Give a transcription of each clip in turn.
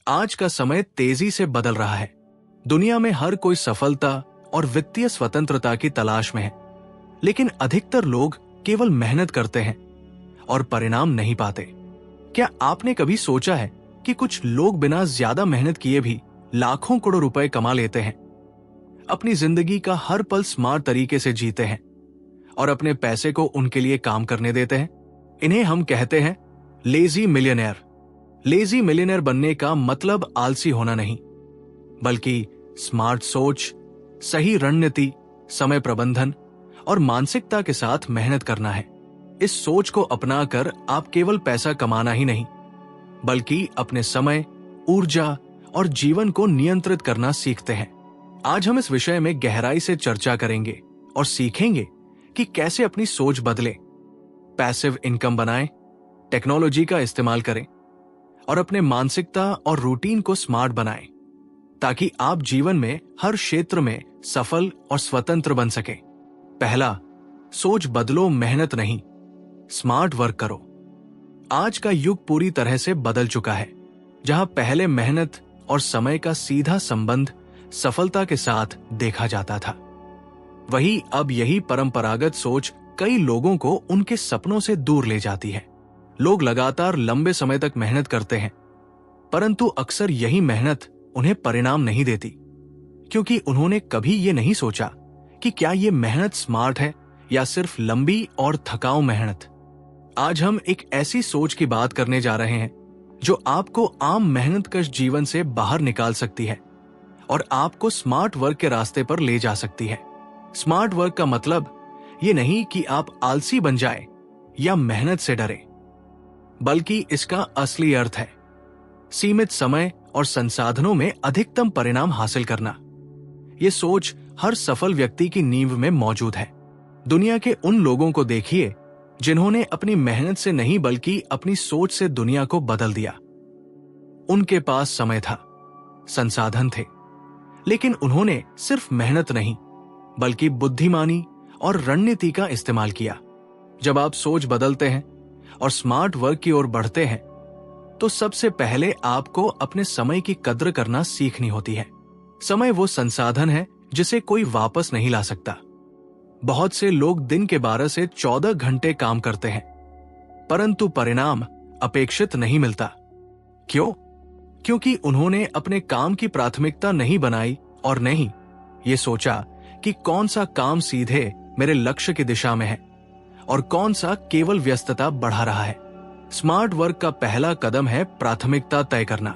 आज का समय तेजी से बदल रहा है। दुनिया में हर कोई सफलता और वित्तीय स्वतंत्रता की तलाश में है, लेकिन अधिकतर लोग केवल मेहनत करते हैं और परिणाम नहीं पाते। क्या आपने कभी सोचा है कि कुछ लोग बिना ज्यादा मेहनत किए भी लाखों करोड़ रुपए कमा लेते हैं, अपनी जिंदगी का हर पल स्मार्ट तरीके से जीते हैं और अपने पैसे को उनके लिए काम करने देते हैं? इन्हें हम कहते हैं लेजी मिलियनेयर। लेजी मिलियनेयर बनने का मतलब आलसी होना नहीं, बल्कि स्मार्ट सोच, सही रणनीति, समय प्रबंधन और मानसिकता के साथ मेहनत करना है। इस सोच को अपनाकर आप केवल पैसा कमाना ही नहीं, बल्कि अपने समय, ऊर्जा और जीवन को नियंत्रित करना सीखते हैं। आज हम इस विषय में गहराई से चर्चा करेंगे और सीखेंगे कि कैसे अपनी सोच बदलें, पैसिव इनकम बनाएं, टेक्नोलॉजी का इस्तेमाल करें और अपने मानसिकता और रूटीन को स्मार्ट बनाएं, ताकि आप जीवन में हर क्षेत्र में सफल और स्वतंत्र बन सकें। पहला, सोच बदलो, मेहनत नहीं, स्मार्ट वर्क करो। आज का युग पूरी तरह से बदल चुका है। जहां पहले मेहनत और समय का सीधा संबंध सफलता के साथ देखा जाता था, वहीं अब यही परंपरागत सोच कई लोगों को उनके सपनों से दूर ले जाती है। लोग लगातार लंबे समय तक मेहनत करते हैं, परंतु अक्सर यही मेहनत उन्हें परिणाम नहीं देती, क्योंकि उन्होंने कभी ये नहीं सोचा कि क्या ये मेहनत स्मार्ट है या सिर्फ लंबी और थकाऊ मेहनत। आज हम एक ऐसी सोच की बात करने जा रहे हैं जो आपको आम मेहनतकश जीवन से बाहर निकाल सकती है और आपको स्मार्ट वर्क के रास्ते पर ले जा सकती है। स्मार्ट वर्क का मतलब ये नहीं कि आप आलसी बन जाए या मेहनत से डरे, बल्कि इसका असली अर्थ है सीमित समय और संसाधनों में अधिकतम परिणाम हासिल करना। ये सोच हर सफल व्यक्ति की नींव में मौजूद है। दुनिया के उन लोगों को देखिए जिन्होंने अपनी मेहनत से नहीं बल्कि अपनी सोच से दुनिया को बदल दिया। उनके पास समय था, संसाधन थे, लेकिन उन्होंने सिर्फ मेहनत नहीं बल्कि बुद्धिमानी और रणनीति का इस्तेमाल किया। जब आप सोच बदलते हैं और स्मार्ट वर्क की ओर बढ़ते हैं, तो सबसे पहले आपको अपने समय की कद्र करना सीखनी होती है। समय वो संसाधन है जिसे कोई वापस नहीं ला सकता। बहुत से लोग दिन के 12 से 14 घंटे काम करते हैं, परंतु परिणाम अपेक्षित नहीं मिलता। क्यों? क्योंकि उन्होंने अपने काम की प्राथमिकता नहीं बनाई और नहीं ये सोचा कि कौन सा काम सीधे मेरे लक्ष्य की दिशा में है और कौन सा केवल व्यस्तता बढ़ा रहा है। स्मार्ट वर्क का पहला कदम है प्राथमिकता तय करना।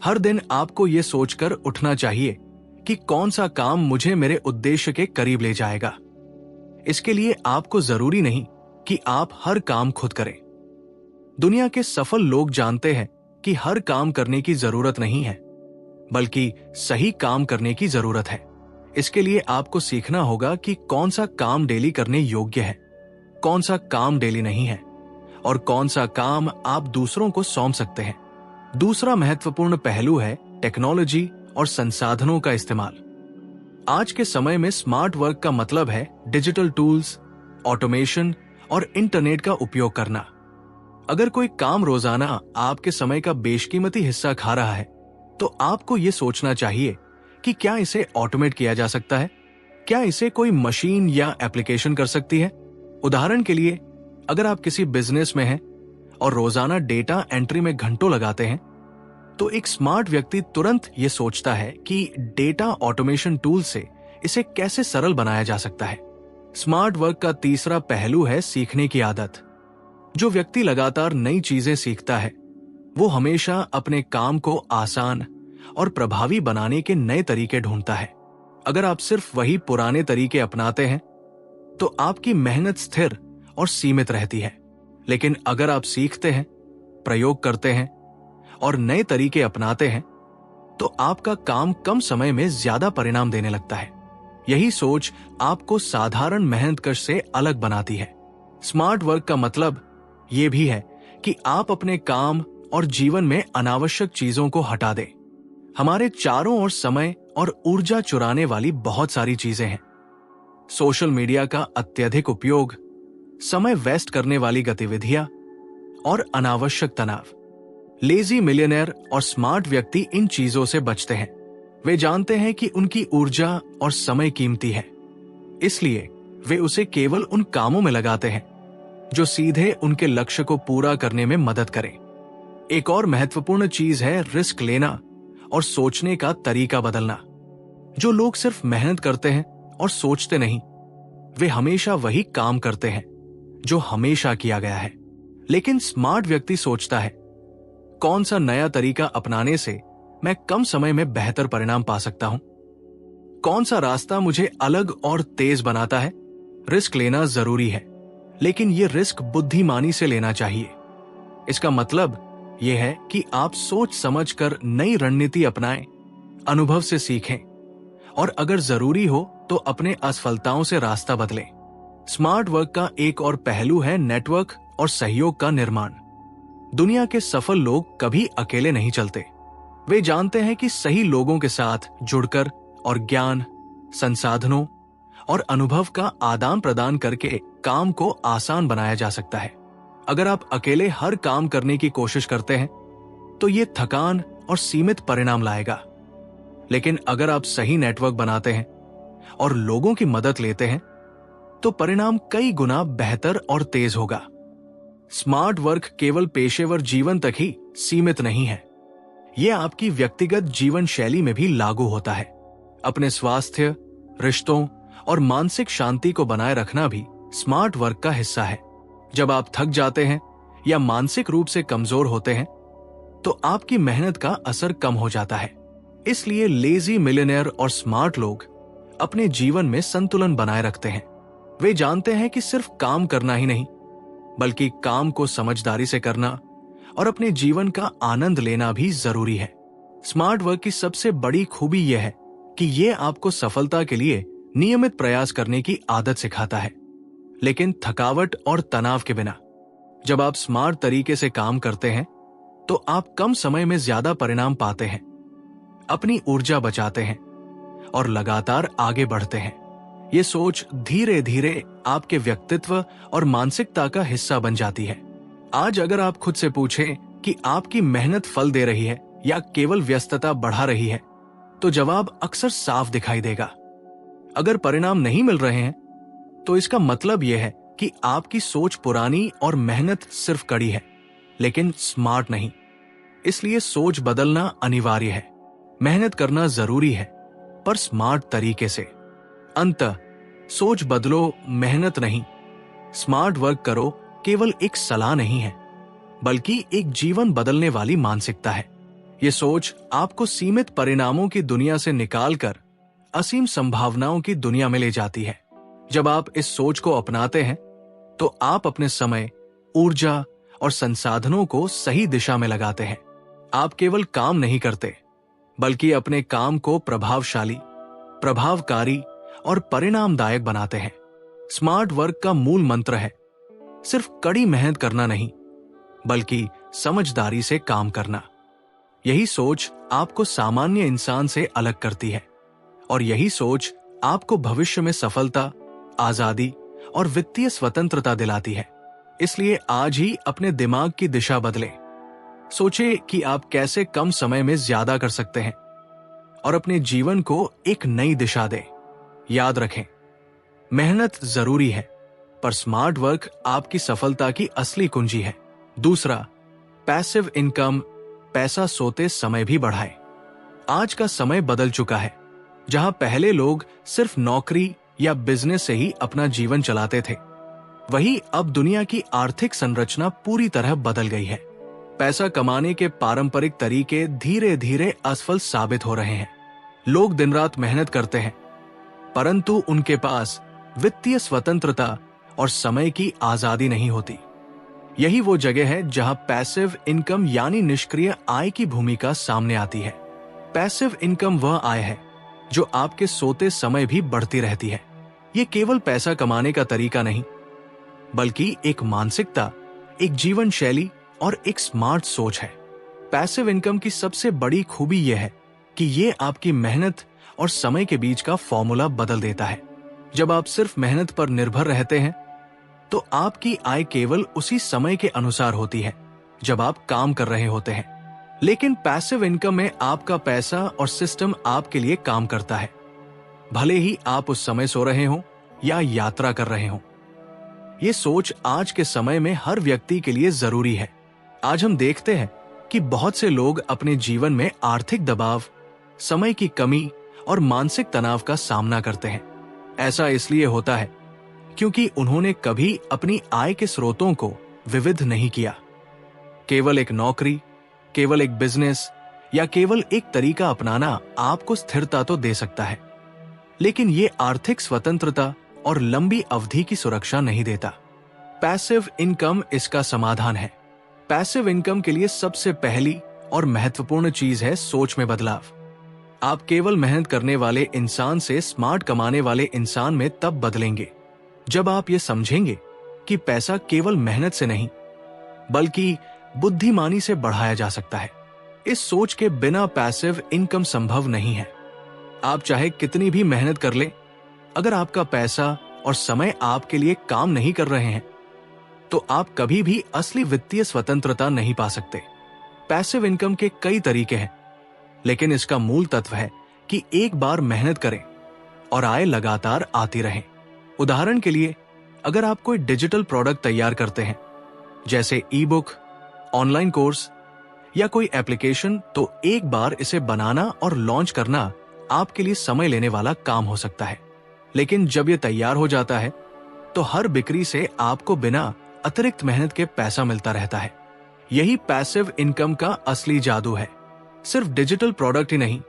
हर दिन आपको ये सोचकर उठना चाहिए कि कौन सा काम मुझे मेरे उद्देश्य के करीब ले जाएगा। इसके लिए आपको जरूरी नहीं कि आप हर काम खुद करें। दुनिया के सफल लोग जानते हैं कि हर काम करने की जरूरत नहीं है, बल्कि सही काम करने की जरूरत है। इसके लिए आपको सीखना होगा कि कौन सा काम डेली करने योग्य है, कौन सा काम डेली नहीं है और कौन सा काम आप दूसरों को सौंप सकते हैं। दूसरा महत्वपूर्ण पहलू है टेक्नोलॉजी और संसाधनों का इस्तेमाल। आज के समय में स्मार्ट वर्क का मतलब है डिजिटल टूल्स, ऑटोमेशन और इंटरनेट का उपयोग करना। अगर कोई काम रोजाना आपके समय का बेशकीमती हिस्सा खा रहा है, तो आपको यह सोचना चाहिए कि क्या इसे ऑटोमेट किया जा सकता है? क्या इसे कोई मशीन या एप्लीकेशन कर सकती है? उदाहरण के लिए, अगर आप किसी बिजनेस में हैं और रोजाना डेटा एंट्री में घंटों लगाते हैं, तो एक स्मार्ट व्यक्ति तुरंत ये सोचता है कि डेटा ऑटोमेशन टूल से इसे कैसे सरल बनाया जा सकता है। स्मार्ट वर्क का तीसरा पहलू है सीखने की आदत। जो व्यक्ति लगातार नई चीजें सीखता है, वो हमेशा अपने काम को आसान और प्रभावी बनाने के नए तरीके ढूंढता है। अगर आप सिर्फ वही पुराने तरीके अपनाते हैं, तो आपकी मेहनत स्थिर और सीमित रहती है। लेकिन अगर आप सीखते हैं, प्रयोग करते हैं और नए तरीके अपनाते हैं, तो आपका काम कम समय में ज्यादा परिणाम देने लगता है। यही सोच आपको साधारण मेहनतकश से अलग बनाती है। स्मार्ट वर्क का मतलब यह भी है कि आप अपने काम और जीवन में अनावश्यक चीजों को हटा दें। हमारे चारों ओर समय और ऊर्जा चुराने वाली बहुत सारी चीजें हैं। सोशल मीडिया का अत्यधिक उपयोग, समय वेस्ट करने वाली गतिविधियां और अनावश्यक तनाव। लेजी मिलियनेयर और स्मार्ट व्यक्ति इन चीजों से बचते हैं। वे जानते हैं कि उनकी ऊर्जा और समय कीमती है, इसलिए वे उसे केवल उन कामों में लगाते हैं जो सीधे उनके लक्ष्य को पूरा करने में मदद करें। एक और महत्वपूर्ण चीज है रिस्क लेना और सोचने का तरीका बदलना। जो लोग सिर्फ मेहनत करते हैं और सोचते नहीं, वे हमेशा वही काम करते हैं जो हमेशा किया गया है। लेकिन स्मार्ट व्यक्ति सोचता है, कौन सा नया तरीका अपनाने से मैं कम समय में बेहतर परिणाम पा सकता हूं? कौन सा रास्ता मुझे अलग और तेज बनाता है? रिस्क लेना जरूरी है, लेकिन यह रिस्क बुद्धिमानी से लेना चाहिए। इसका मतलब यह है कि आप सोच समझकर नई रणनीति अपनाएं, अनुभव से सीखें और अगर जरूरी हो तो अपने असफलताओं से रास्ता बदलें। स्मार्ट वर्क का एक और पहलू है नेटवर्क और सहयोग का निर्माण। दुनिया के सफल लोग कभी अकेले नहीं चलते। वे जानते हैं कि सही लोगों के साथ जुड़कर और ज्ञान, संसाधनों और अनुभव का आदान प्रदान करके काम को आसान बनाया जा सकता है। अगर आप अकेले हर काम करने की कोशिश करते हैं तो ये थकान और सीमित परिणाम लाएगा। लेकिन अगर आप सही नेटवर्क बनाते हैं और लोगों की मदद लेते हैं तो परिणाम कई गुना बेहतर और तेज होगा। स्मार्ट वर्क केवल पेशेवर जीवन तक ही सीमित नहीं है, यह आपकी व्यक्तिगत जीवन शैली में भी लागू होता है। अपने स्वास्थ्य, रिश्तों और मानसिक शांति को बनाए रखना भी स्मार्ट वर्क का हिस्सा है। जब आप थक जाते हैं या मानसिक रूप से कमजोर होते हैं तो आपकी मेहनत का असर कम हो जाता है। इसलिए लेजी मिलियनेयर और स्मार्ट लोग अपने जीवन में संतुलन बनाए रखते हैं। वे जानते हैं कि सिर्फ काम करना ही नहीं, बल्कि काम को समझदारी से करना और अपने जीवन का आनंद लेना भी जरूरी है। स्मार्ट वर्क की सबसे बड़ी खूबी यह है कि यह आपको सफलता के लिए नियमित प्रयास करने की आदत सिखाता है, लेकिन थकावट और तनाव के बिना। जब आप स्मार्ट तरीके से काम करते हैं तो आप कम समय में ज्यादा परिणाम पाते हैं, अपनी ऊर्जा बचाते हैं और लगातार आगे बढ़ते हैं। ये सोच धीरे धीरे आपके व्यक्तित्व और मानसिकता का हिस्सा बन जाती है। आज अगर आप खुद से पूछें कि आपकी मेहनत फल दे रही है या केवल व्यस्तता बढ़ा रही है, तो जवाब अक्सर साफ दिखाई देगा। अगर परिणाम नहीं मिल रहे हैं तो इसका मतलब यह है कि आपकी सोच पुरानी और मेहनत सिर्फ कड़ी है, लेकिन स्मार्ट नहीं। इसलिए सोच बदलना अनिवार्य है। मेहनत करना जरूरी है, पर स्मार्ट तरीके से। अंततः सोच बदलो, मेहनत नहीं। स्मार्ट वर्क करो केवल एक सलाह नहीं है, बल्कि एक जीवन बदलने वाली मानसिकता है। ये सोच आपको सीमित परिणामों की दुनिया से निकालकर असीम संभावनाओं की दुनिया में ले जाती है। जब आप इस सोच को अपनाते हैं तो आप अपने समय, ऊर्जा और संसाधनों को सही दिशा में लगाते हैं। आप केवल काम नहीं करते, बल्कि अपने काम को प्रभावशाली, प्रभावकारी और परिणामदायक बनाते हैं। स्मार्ट वर्क का मूल मंत्र है सिर्फ कड़ी मेहनत करना नहीं, बल्कि समझदारी से काम करना। यही सोच आपको सामान्य इंसान से अलग करती है और यही सोच आपको भविष्य में सफलता, आजादी और वित्तीय स्वतंत्रता दिलाती है। इसलिए आज ही अपने दिमाग की दिशा बदलें। सोचें कि आप कैसे कम समय में ज्यादा कर सकते हैं और अपने जीवन को एक नई दिशा दें। याद रखें, मेहनत जरूरी है, पर स्मार्ट वर्क आपकी सफलता की असली कुंजी है। दूसरा, पैसिव इनकम, पैसा सोते समय भी बढ़ाए। आज का समय बदल चुका है। जहां पहले लोग सिर्फ नौकरी या बिजनेस से ही अपना जीवन चलाते थे, वहीं अब दुनिया की आर्थिक संरचना पूरी तरह बदल गई है। पैसा कमाने के पारंपरिक तरीके धीरे धीरे असफल साबित हो रहे हैं। लोग दिन रात मेहनत करते हैं, परंतु उनके पास वित्तीय स्वतंत्रता और समय की आजादी नहीं होती। यही वो जगह है जहां पैसिव इनकम यानी निष्क्रिय आय की भूमिका सामने आती है। पैसिव इनकम वह आय है जो आपके सोते समय भी बढ़ती रहती है। ये केवल पैसा कमाने का तरीका नहीं, बल्कि एक मानसिकता, एक जीवन शैली और एक स्मार्ट सोच है। पैसिव इनकम की सबसे बड़ी खूबी यह है कि ये आपकी मेहनत और समय के बीच का फॉर्मूला बदल देता है। जब आप सिर्फ मेहनत पर निर्भर रहते हैं तो आपकी आय केवल उसी समय के अनुसार होती है जब आप काम कर रहे होते हैं। लेकिन पैसिव इनकम में आपका पैसा और सिस्टम आपके लिए काम करता है, भले ही आप उस समय सो रहे हो या यात्रा कर रहे हो। ये सोच आज के समय में हर व्यक्ति के लिए जरूरी है। आज हम देखते हैं कि बहुत से लोग अपने जीवन में आर्थिक दबाव, समय की कमी और मानसिक तनाव का सामना करते हैं। ऐसा इसलिए होता है क्योंकि उन्होंने कभी अपनी आय के स्रोतों को विविध नहीं किया। केवल एक नौकरी, केवल एक बिजनेस या केवल एक तरीका अपनाना आपको स्थिरता तो दे सकता है, लेकिन ये आर्थिक स्वतंत्रता और लंबी अवधि की सुरक्षा नहीं देता। पैसिव इनकम इसका समाधान है। पैसिव इनकम के लिए सबसे पहली और महत्वपूर्ण चीज है सोच में बदलाव। आप केवल मेहनत करने वाले इंसान से स्मार्ट कमाने वाले इंसान में तब बदलेंगे जब आप ये समझेंगे कि पैसा केवल मेहनत से नहीं बल्कि बुद्धिमानी से बढ़ाया जा सकता है। इस सोच के बिना पैसिव इनकम संभव नहीं है। आप चाहे कितनी भी मेहनत कर ले, अगर आपका पैसा और समय आपके लिए काम नहीं कर रहे हैं तो आप कभी भी असली वित्तीय स्वतंत्रता नहीं पा सकते। पैसिव इनकम के कई तरीके हैं, लेकिन इसका मूल तत्व है कि एक बार मेहनत करें और आय लगातार आती रहे। उदाहरण के लिए, अगर आप कोई डिजिटल प्रोडक्ट तैयार करते हैं, जैसे ई बुक, ऑनलाइन कोर्स या कोई एप्लीकेशन, तो एक बार इसे बनाना और लॉन्च करना आपके लिए समय लेने वाला काम हो सकता है। लेकिन जब यह तैयार हो जाता है तो हर बिक्री से आपको बिना अतिरिक्त मेहनत के पैसा मिलता रहता है। यही पैसिव इनकम का असली जादू है। सिर्फ डिजिटल प्रोडक्ट ही नहीं,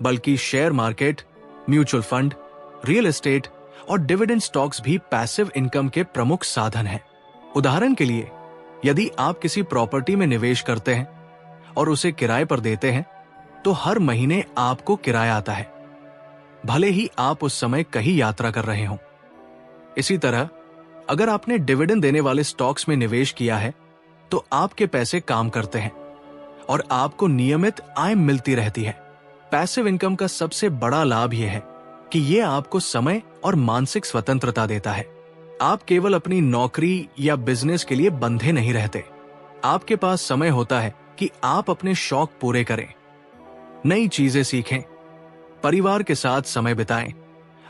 बल्कि share market, mutual fund, real estate और डिविडेंड स्टॉक्स भी पैसिव इनकम के प्रमुख साधन हैं। उदाहरण के लिए, यदि आप किसी प्रॉपर्टी में निवेश करते हैं और उसे किराए पर देते हैं, तो हर महीने आपको किराया आता है, भले ही आप उस समय कहीं यात्रा कर रहे हों। इसी तरह, अगर आपने डिविडेंड देने वाले स्टॉक्स में निवेश किया है, तो आपके पैसे काम करते हैं और आपको नियमित आय मिलती रहती है। पैसिव इनकम का सबसे बड़ा लाभ यह है कि यह आपको समय और मानसिक स्वतंत्रता देता है। आप केवल अपनी नौकरी या बिजनेस के लिए बंधे नहीं रहते। आपके पास समय होता है कि आप अपने शौक पूरे करें, नई चीजें सीखें, परिवार के साथ समय बिताएं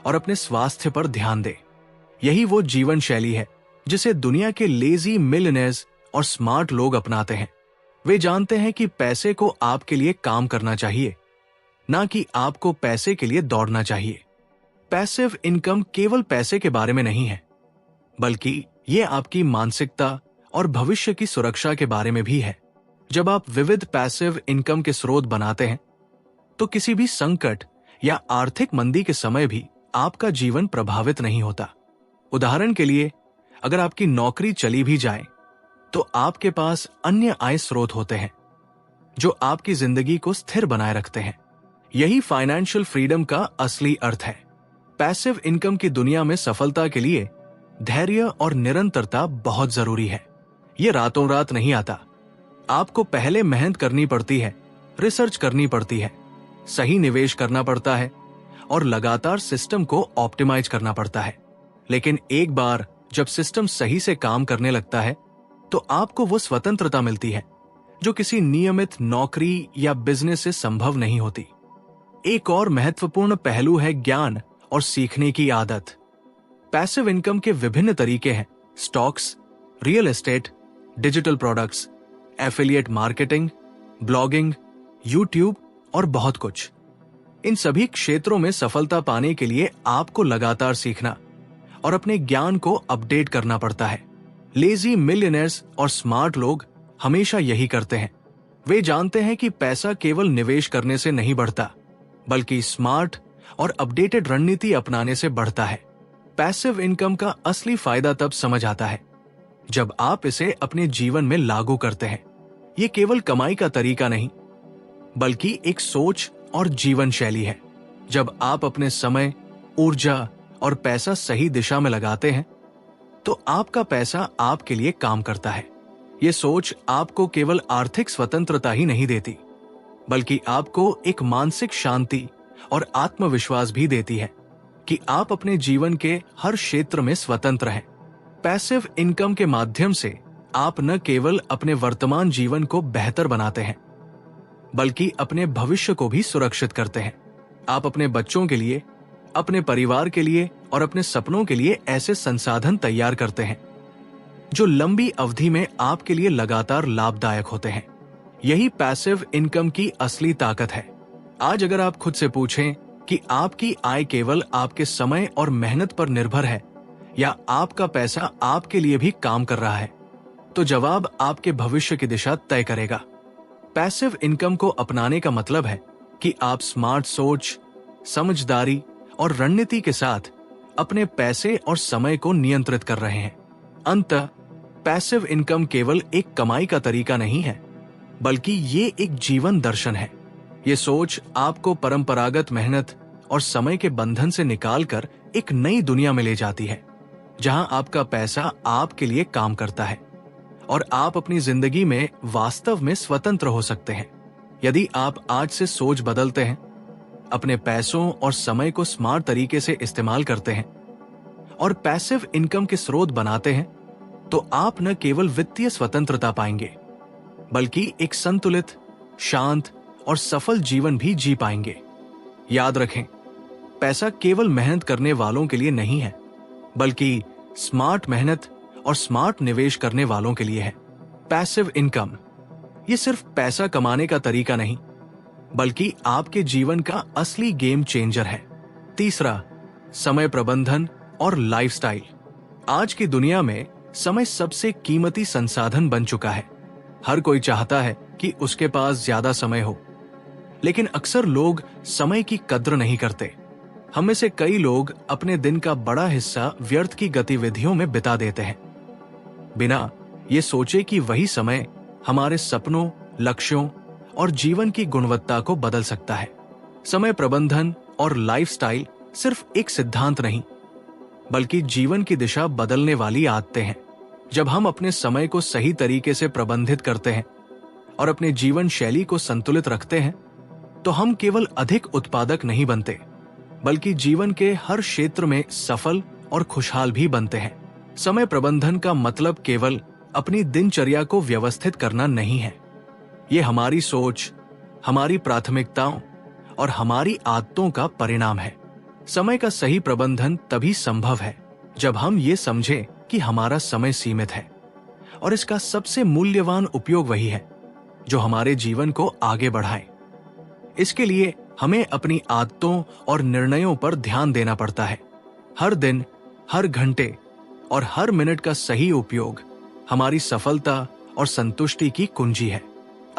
और अपने स्वास्थ्य पर ध्यान दें। यही वो जीवन शैली है जिसे दुनिया के लेजी मिलियनेयर्स और स्मार्ट लोग अपनाते हैं। वे जानते हैं कि पैसे को आपके लिए काम करना चाहिए, ना कि आपको पैसे के लिए दौड़ना चाहिए। पैसिव इनकम केवल पैसे के बारे में नहीं है, बल्कि यह आपकी मानसिकता और भविष्य की सुरक्षा के बारे में भी है। जब आप विविध पैसिव इनकम के स्रोत बनाते हैं, तो किसी भी संकट या आर्थिक मंदी के समय भी आपका जीवन प्रभावित नहीं होता। उदाहरण के लिए, अगर आपकी नौकरी चली भी जाए, तो आपके पास अन्य आय स्रोत होते हैं जो आपकी जिंदगी को स्थिर बनाए रखते हैं। यही फाइनेंशियल फ्रीडम का असली अर्थ है। पैसिव इनकम की दुनिया में सफलता के लिए धैर्य और निरंतरता बहुत जरूरी है। यह रातों रात नहीं आता। आपको पहले मेहनत करनी पड़ती है, रिसर्च करनी पड़ती है, सही निवेश करना पड़ता है और लगातार सिस्टम को ऑप्टिमाइज करना पड़ता है। लेकिन एक बार जब सिस्टम सही से काम करने लगता है, तो आपको वो स्वतंत्रता मिलती है जो किसी नियमित नौकरी या बिजनेस से संभव नहीं होती। एक और महत्वपूर्ण पहलू है ज्ञान और सीखने की आदत। पैसिव इनकम के विभिन्न तरीके हैं: stocks, real estate, digital products, affiliate marketing, blogging, YouTube और बहुत कुछ। इन सभी क्षेत्रों में सफलता पाने के लिए आपको लगातार सीखना और अपने ज्ञान को अपडेट करना पड़ता है। लेजी मिलियनेयर्स और स्मार्ट लोग हमेशा यही करते हैं। वे जानते हैं कि पैसा केवल निवेश करने से नहीं बढ़ता, बल्कि स्मार्ट और अपडेटेड रणनीति अपनाने से बढ़ता है। पैसिव इनकम का असली फायदा तब समझ आता है जब आप इसे अपने जीवन में लागू करते हैं। ये केवल कमाई का तरीका नहीं, बल्कि एक सोच और जीवन शैली है। जब आप अपने समय, ऊर्जा और पैसा सही दिशा में लगाते हैं, तो आपका पैसा आपके लिए काम करता है। ये सोच आपको केवल आर्थिक स्वतंत्रता ही नहीं देती, बल्कि आपको एक मानसिक शांति और आत्मविश्वास भी देती है कि आप अपने जीवन के हर क्षेत्र में स्वतंत्र हैं। पैसिव इनकम के माध्यम से आप न केवल अपने वर्तमान जीवन को बेहतर बनाते हैं, बल्कि अपने भविष्य को भी सुरक्षित करते हैं। आप अपने बच्चों के लिए, अपने परिवार के लिए और अपने सपनों के लिए ऐसे संसाधन तैयार करते हैं जो लंबी अवधि में आपके लिए लगातार लाभदायक होते हैं। यही पैसिव इनकम की असली ताकत है। आज अगर आप खुद से पूछें कि आपकी आय केवल आपके समय और मेहनत पर निर्भर है या आपका पैसा आपके लिए भी काम कर रहा है, तो जवाब आपके भविष्य की दिशा तय करेगा। पैसिव इनकम को अपनाने का मतलब है कि आप स्मार्ट सोच, समझदारी और रणनीति के साथ अपने पैसे और समय को नियंत्रित कर रहे हैं। अंततः पैसिव इनकम केवल एक कमाई का तरीका नहीं है, बल्कि ये एक जीवन दर्शन है। ये सोच आपको परंपरागत मेहनत और समय के बंधन से निकालकर एक नई दुनिया में ले जाती है, जहां आपका पैसा आपके लिए काम करता है और आप अपनी जिंदगी में वास्तव में स्वतंत्र हो सकते हैं। यदि आप आज से सोच बदलते हैं, अपने पैसों और समय को स्मार्ट तरीके से इस्तेमाल करते हैं और पैसिव इनकम के स्रोत बनाते हैं, तो आप न केवल वित्तीय स्वतंत्रता पाएंगे, बल्कि एक संतुलित, शांत और सफल जीवन भी जी पाएंगे। याद रखें, पैसा केवल मेहनत करने वालों के लिए नहीं है, बल्कि स्मार्ट मेहनत और स्मार्ट निवेश करने वालों के लिए है। पैसिव इनकम ये सिर्फ पैसा कमाने का तरीका नहीं, बल्कि आपके जीवन का असली गेम चेंजर है। तीसरा, समय प्रबंधन और लाइफस्टाइल। आज की दुनिया में समय सबसे कीमती संसाधन बन चुका है। हर कोई चाहता है कि उसके पास ज्यादा समय हो, लेकिन अक्सर लोग समय की कद्र नहीं करते। हम में से कई लोग अपने दिन का बड़ा हिस्सा व्यर्थ की गतिविधियों में बिता देते हैं, बिना ये सोचे कि वही समय हमारे सपनों, लक्ष्यों और जीवन की गुणवत्ता को बदल सकता है। समय प्रबंधन और लाइफस्टाइल सिर्फ एक सिद्धांत नहीं, बल्कि जीवन की दिशा बदलने वाली आदतें हैं। जब हम अपने समय को सही तरीके से प्रबंधित करते हैं और अपने जीवन शैली को संतुलित रखते हैं, तो हम केवल अधिक उत्पादक नहीं बनते, बल्कि जीवन के हर क्षेत्र में सफल और खुशहाल भी बनते हैं। समय प्रबंधन का मतलब केवल अपनी दिनचर्या को व्यवस्थित करना नहीं है। ये हमारी सोच, हमारी प्राथमिकताओं और हमारी आदतों का परिणाम है। समय का सही प्रबंधन तभी संभव है जब हम ये समझें कि हमारा समय सीमित है और इसका सबसे मूल्यवान उपयोग वही है जो हमारे जीवन को आगे बढ़ाए। इसके लिए हमें अपनी आदतों और निर्णयों पर ध्यान देना पड़ता है। हर दिन, हर घंटे और हर मिनट का सही उपयोग हमारी सफलता और संतुष्टि की कुंजी है।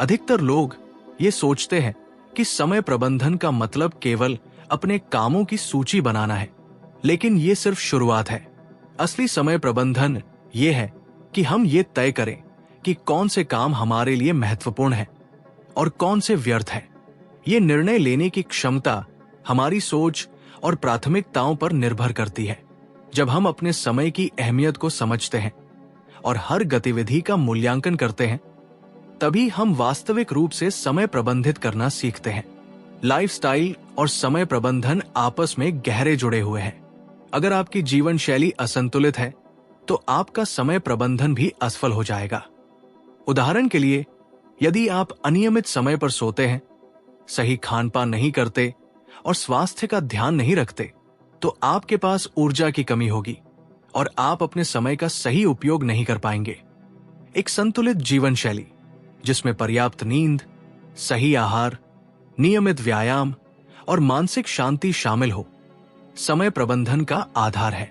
अधिकतर लोग ये सोचते हैं कि समय प्रबंधन का मतलब केवल अपने कामों की सूची बनाना है, लेकिन ये सिर्फ शुरुआत है। असली समय प्रबंधन ये है कि हम ये तय करें कि कौन से काम हमारे लिए महत्वपूर्ण है और कौन से व्यर्थ है। ये निर्णय लेने की क्षमता हमारी सोच और प्राथमिकताओं पर निर्भर करती है। जब हम अपने समय की अहमियत को समझते हैं और हर गतिविधि का मूल्यांकन करते हैं, तभी हम वास्तविक रूप से समय प्रबंधित करना सीखते हैं। लाइफस्टाइल और समय प्रबंधन आपस में गहरे जुड़े हुए हैं। अगर आपकी जीवन शैली असंतुलित है, तो आपका समय प्रबंधन भी असफल हो जाएगा। उदाहरण के लिए, यदि आप अनियमित समय पर सोते हैं, सही खान पान नहीं करते और स्वास्थ्य का ध्यान नहीं रखते, तो आपके पास ऊर्जा की कमी होगी और आप अपने समय का सही उपयोग नहीं कर पाएंगे। एक संतुलित जीवन शैली जिसमें पर्याप्त नींद, सही आहार, नियमित व्यायाम और मानसिक शांति शामिल हो, समय प्रबंधन का आधार है।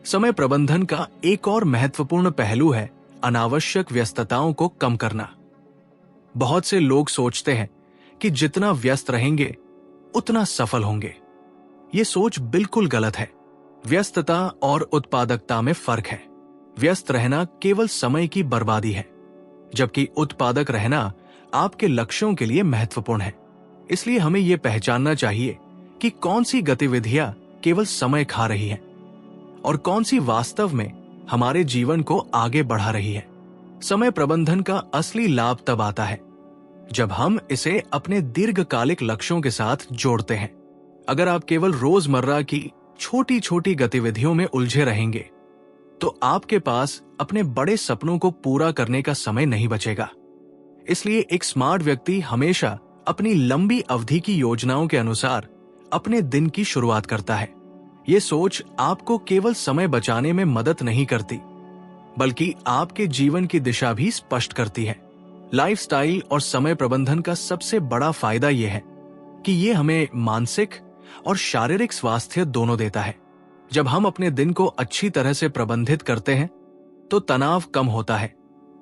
समय प्रबंधन का एक और महत्वपूर्ण पहलू है अनावश्यक व्यस्तताओं को कम करना। बहुत से लोग सोचते हैं कि जितना व्यस्त रहेंगे उतना सफल होंगे। ये सोच बिल्कुल गलत है। व्यस्तता और उत्पादकता में फर्क है। व्यस्त रहना केवल समय की बर्बादी है, जबकि उत्पादक रहना आपके लक्ष्यों के लिए महत्वपूर्ण है। इसलिए हमें यह पहचानना चाहिए कि कौन सी गतिविधियां केवल समय खा रही हैं और कौन सी वास्तव में हमारे जीवन को आगे बढ़ा रही है। समय प्रबंधन का असली लाभ तब आता है जब हम इसे अपने दीर्घकालिक लक्ष्यों के साथ जोड़ते हैं। अगर आप केवल रोजमर्रा की छोटी छोटी गतिविधियों में उलझे रहेंगे, तो आपके पास अपने बड़े सपनों को पूरा करने का समय नहीं बचेगा। इसलिए एक स्मार्ट व्यक्ति हमेशा अपनी लंबी अवधि की योजनाओं के अनुसार अपने दिन की शुरुआत करता है। ये सोच आपको केवल समय बचाने में मदद नहीं करती, बल्कि आपके जीवन की दिशा भी स्पष्ट करती है। लाइफस्टाइल और समय प्रबंधन का सबसे बड़ा फायदा यह है कि ये हमें मानसिक और शारीरिक स्वास्थ्य दोनों देता है। जब हम अपने दिन को अच्छी तरह से प्रबंधित करते हैं तो तनाव कम होता है,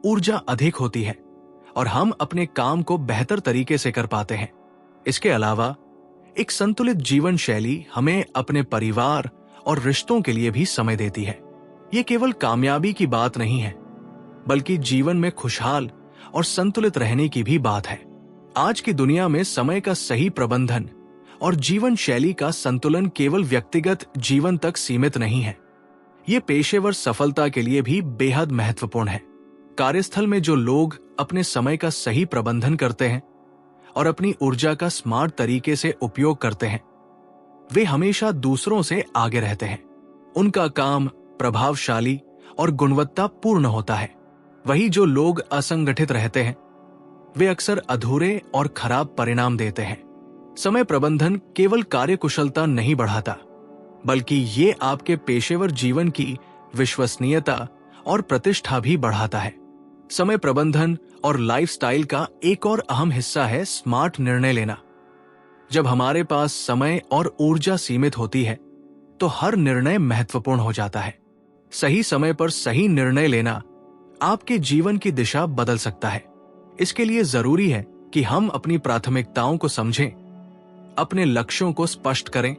ऊर्जा अधिक होती है और हम अपने काम को बेहतर तरीके से कर पाते हैं। इसके अलावा एक संतुलित जीवन शैली हमें अपने परिवार और रिश्तों के लिए भी समय देती है। ये केवल कामयाबी की बात नहीं है, बल्कि जीवन में खुशहाल और संतुलित रहने की भी बात है। आज की दुनिया में समय का सही प्रबंधन और जीवन शैली का संतुलन केवल व्यक्तिगत जीवन तक सीमित नहीं है, ये पेशेवर सफलता के लिए भी बेहद महत्वपूर्ण है। कार्यस्थल में जो लोग अपने समय का सही प्रबंधन करते हैं और अपनी ऊर्जा का स्मार्ट तरीके से उपयोग करते हैं, वे हमेशा दूसरों से आगे रहते हैं। उनका काम प्रभावशाली और गुणवत्तापूर्ण होता है। वही जो लोग असंगठित रहते हैं, वे अक्सर अधूरे और खराब परिणाम देते हैं। समय प्रबंधन केवल कार्यकुशलता नहीं बढ़ाता, बल्कि ये आपके पेशेवर जीवन की विश्वसनीयता और प्रतिष्ठा भी बढ़ाता है। समय प्रबंधन और लाइफस्टाइल का एक और अहम हिस्सा है स्मार्ट निर्णय लेना। जब हमारे पास समय और ऊर्जा सीमित होती है, तो हर निर्णय महत्वपूर्ण हो जाता है। सही समय पर सही निर्णय लेना आपके जीवन की दिशा बदल सकता है। इसके लिए जरूरी है कि हम अपनी प्राथमिकताओं को समझें, अपने लक्ष्यों को स्पष्ट करें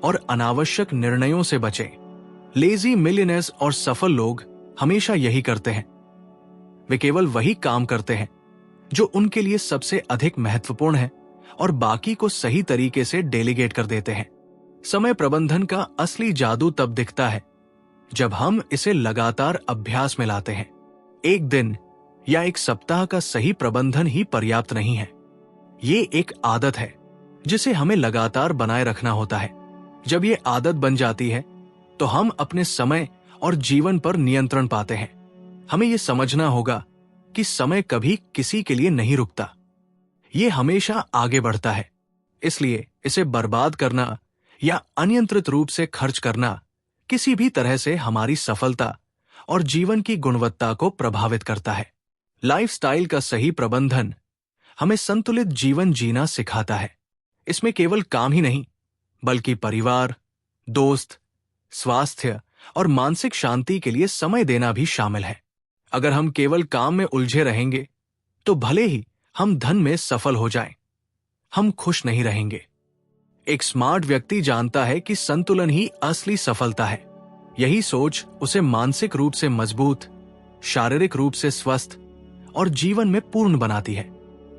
और अनावश्यक निर्णयों से बचें। लेजी मिलियनेयर्स और सफल लोग हमेशा यही करते हैं। वे केवल वही काम करते हैं जो उनके लिए सबसे अधिक महत्वपूर्ण है और बाकी को सही तरीके से डेलीगेट कर देते हैं। समय प्रबंधन का असली जादू तब दिखता है जब हम इसे लगातार अभ्यास में लाते हैं। एक दिन या एक सप्ताह का सही प्रबंधन ही पर्याप्त नहीं है। ये एक आदत है जिसे हमें लगातार बनाए रखना होता है। जब ये आदत बन जाती है तो हम अपने समय और जीवन पर नियंत्रण पाते हैं। हमें ये समझना होगा कि समय कभी किसी के लिए नहीं रुकता, ये हमेशा आगे बढ़ता है। इसलिए इसे बर्बाद करना या अनियंत्रित रूप से खर्च करना किसी भी तरह से हमारी सफलता और जीवन की गुणवत्ता को प्रभावित करता है। लाइफस्टाइल का सही प्रबंधन हमें संतुलित जीवन जीना सिखाता है। इसमें केवल काम ही नहीं, बल्कि परिवार, दोस्त, स्वास्थ्य और मानसिक शांति के लिए समय देना भी शामिल है। अगर हम केवल काम में उलझे रहेंगे तो भले ही हम धन में सफल हो जाएं, हम खुश नहीं रहेंगे। एक स्मार्ट व्यक्ति जानता है कि संतुलन ही असली सफलता है। यही सोच उसे मानसिक रूप से मजबूत, शारीरिक रूप से स्वस्थ और जीवन में पूर्ण बनाती है।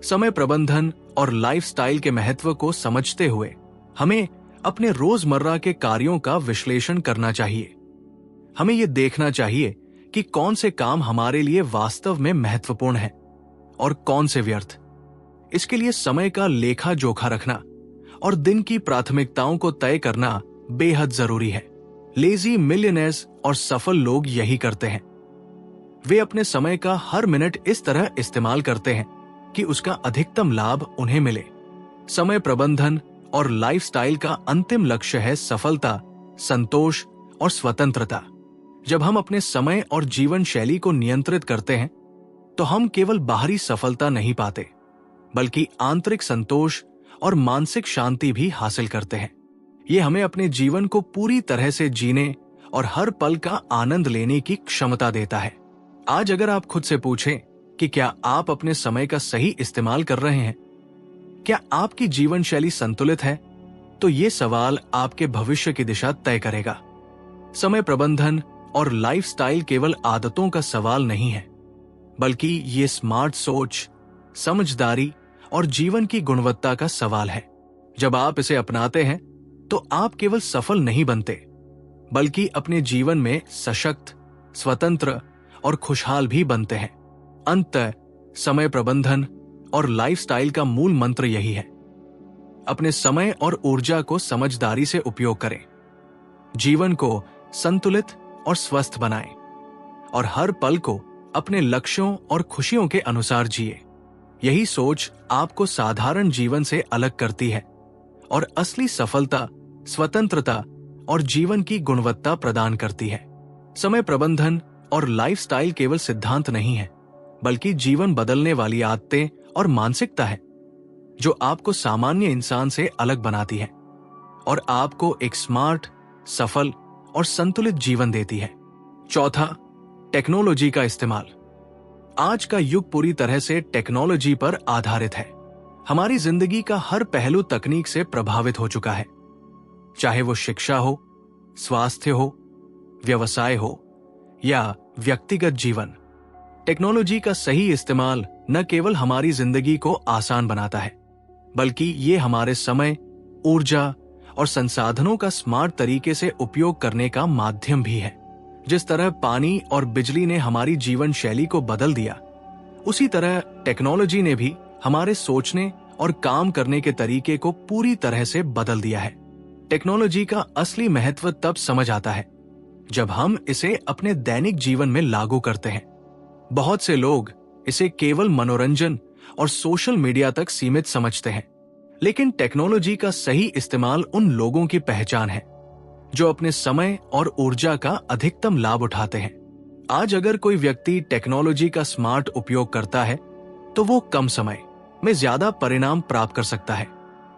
समय प्रबंधन और लाइफस्टाइल के महत्व को समझते हुए हमें अपने रोजमर्रा के कार्यों का विश्लेषण करना चाहिए। हमें यह देखना चाहिए कि कौन से काम हमारे लिए वास्तव में महत्वपूर्ण हैं और कौन से व्यर्थ। इसके लिए समय का लेखा जोखा रखना और दिन की प्राथमिकताओं को तय करना बेहद जरूरी है। लेजी मिलियनेयर्स और सफल लोग यही करते हैं। वे अपने समय का हर मिनट इस तरह इस्तेमाल करते हैं कि उसका अधिकतम लाभ उन्हें मिले। समय प्रबंधन और लाइफस्टाइल का अंतिम लक्ष्य है सफलता, संतोष और स्वतंत्रता। जब हम अपने समय और जीवन शैली को नियंत्रित करते हैं तो हम केवल बाहरी सफलता नहीं पाते, बल्कि आंतरिक संतोष और मानसिक शांति भी हासिल करते हैं। ये हमें अपने जीवन को पूरी तरह से जीने और हर पल का आनंद लेने की क्षमता देता है। आज अगर आप खुद से पूछें कि क्या आप अपने समय का सही इस्तेमाल कर रहे हैं, क्या आपकी जीवन शैली संतुलित है, तो ये सवाल आपके भविष्य की दिशा तय करेगा। समय प्रबंधन और लाइफस्टाइल केवल आदतों का सवाल नहीं है, बल्कि ये स्मार्ट सोच, समझदारी और जीवन की गुणवत्ता का सवाल है। जब आप इसे अपनाते हैं तो आप केवल सफल नहीं बनते, बल्कि अपने जीवन में सशक्त, स्वतंत्र और खुशहाल भी बनते हैं। अंततः समय प्रबंधन और लाइफस्टाइल का मूल मंत्र यही है: अपने समय और ऊर्जा को समझदारी से उपयोग करें, जीवन को संतुलित और स्वस्थ बनाएं और हर पल को अपने लक्ष्यों और खुशियों के अनुसार जिए। यही सोच आपको साधारण जीवन से अलग करती है और असली सफलता, स्वतंत्रता और जीवन की गुणवत्ता प्रदान करती है। समय प्रबंधन और लाइफस्टाइल केवल सिद्धांत नहीं है, बल्कि जीवन बदलने वाली आदतें और मानसिकता है जो आपको सामान्य इंसान से अलग बनाती है और आपको एक स्मार्ट, सफल और संतुलित जीवन देती है। चौथा, टेक्नोलॉजी का इस्तेमाल। आज का युग पूरी तरह से टेक्नोलॉजी पर आधारित है। हमारी जिंदगी का हर पहलू तकनीक से प्रभावित हो चुका है, चाहे वो शिक्षा हो, स्वास्थ्य हो, व्यवसाय हो या व्यक्तिगत जीवन। टेक्नोलॉजी का सही इस्तेमाल न केवल हमारी जिंदगी को आसान बनाता है, बल्कि ये हमारे समय, ऊर्जा और संसाधनों का स्मार्ट तरीके से उपयोग करने का माध्यम भी है। जिस तरह पानी और बिजली ने हमारी जीवन शैली को बदल दिया, उसी तरह टेक्नोलॉजी ने भी हमारे सोचने और काम करने के तरीके को पूरी तरह से बदल दिया है। टेक्नोलॉजी का असली महत्व तब समझ आता है जब हम इसे अपने दैनिक जीवन में लागू करते हैं। बहुत से लोग इसे केवल मनोरंजन और सोशल मीडिया तक सीमित समझते हैं, लेकिन टेक्नोलॉजी का सही इस्तेमाल उन लोगों की पहचान है जो अपने समय और ऊर्जा का अधिकतम लाभ उठाते हैं। आज अगर कोई व्यक्ति टेक्नोलॉजी का स्मार्ट उपयोग करता है तो वो कम समय में ज्यादा परिणाम प्राप्त कर सकता है।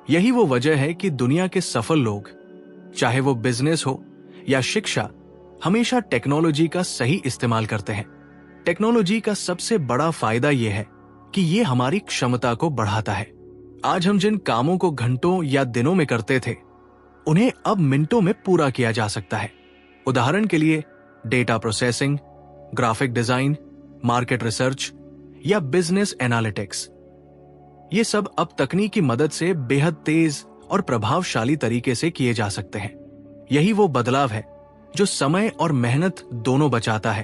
यही वो वजह है कि दुनिया के सफल लोग, चाहे वो बिजनेस हो या शिक्षा, हमेशा टेक्नोलॉजी का सही इस्तेमाल करते हैं। टेक्नोलॉजी का सबसे बड़ा फायदा यह है कि ये हमारी क्षमता को बढ़ाता है। आज हम जिन कामों को घंटों या दिनों में करते थे, उन्हें अब मिनटों में पूरा किया जा सकता है। उदाहरण के लिए data processing, graphic design, market research या बिजनेस एनालिटिक्स, ये सब अब तकनीक की मदद से बेहद तेज और प्रभावशाली तरीके से किए जा सकते हैं। यही वो बदलाव है जो समय और मेहनत दोनों बचाता है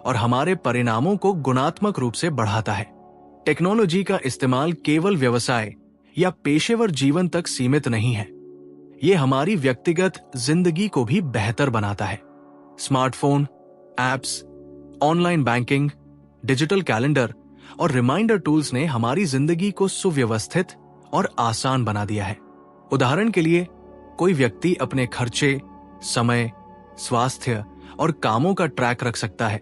और हमारे परिणामों को गुणात्मक रूप से बढ़ाता है। टेक्नोलॉजी का इस्तेमाल केवल व्यवसाय या पेशेवर जीवन तक सीमित नहीं है, ये हमारी व्यक्तिगत जिंदगी को भी बेहतर बनाता है। Smartphone, apps, online banking, digital calendar और रिमाइंडर टूल्स ने हमारी जिंदगी को सुव्यवस्थित और आसान बना दिया है। उदाहरण के लिए, कोई व्यक्ति अपने खर्चे, समय, स्वास्थ्य और कामों का ट्रैक रख सकता है